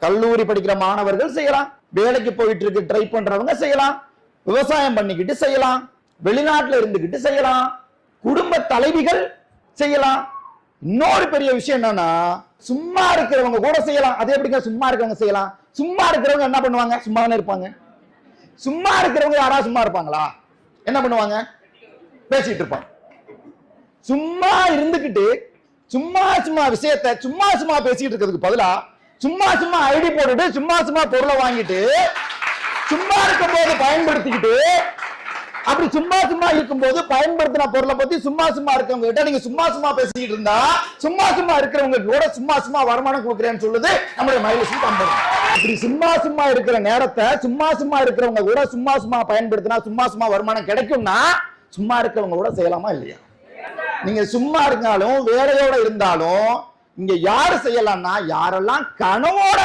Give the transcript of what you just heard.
கல்லூரி படிக்கிற மாணவர்கள் செய்யலாம், வேலைக்கு போயிட்டு இருக்கு ட்ரை பண்றவங்க செய்யலாம், விவசாயம் பண்ணிக்கிட்டு செய்யலாம், வெளிநாட்டுல இருந்துகிட்டு செய்யலாம், குடும்ப தலைவிகள் செய்யலாம். இன்னொரு பெரிய விஷயம் என்னன்னா, சும்மா இருக்கிறவங்க கூட செய்யலாம். அது எப்படிங்க சும்மா இருக்கிறவங்க செய்யலாம்? சும்மா இருக்கிறவங்க என்ன பண்ணுவாங்க? சும்மா தானே இருப்பாங்க. சும்மா இருக்கிறவங்க யாராவது சும்மா இருப்பாங்களா? என்ன பண்ணுவாங்க? பேசிட்டு இருப்பாங்க. சும்மா இருந்துகிட்டு சும்மா சும்மா விஷயத்தை சும்மா சும்மா பேசிட்டு இருக்கிறதுக்கு பதிலா சும்மா சும்மா ஐடி போட்டுட்டு சும்மா சும்மா பொருளை வாங்கிட்டு சும்மா இருக்கும் போது பயன்படுத்திக்கிட்டு, அப்படி சும்மா சும்மா இருக்கும்போது பயன்படுத்தின பொருளை பத்தி சும்மா சும்மா இருக்கவங்க கிட்ட நீங்க சும்மா சும்மா பேசிக்கிட்டு இருந்தா, சும்மா சும்மா இருக்கிறவங்க கூட சும்மா சும்மா வருமானம் கொடுக்குறேன்னு சொல்லுது நம்முடைய மைலேஜ் கம்பெனி. இப்படி சும்மா சும்மா இருக்கிற நேரத்தை சும்மா சும்மா இருக்கிறவங்க கூட சும்மா சும்மா பயன்படுத்தினா சும்மா சும்மா வருமானம் கிடைக்கும்னா, சும்மா இருக்கிறவங்க கூட செய்யலாமா இல்லையா? நீங்க சும்மா இருந்தாலும் வேலையோட இருந்தாலும் இங்க யாரு செய்யலாம்னா, யாரெல்லாம் கனவோட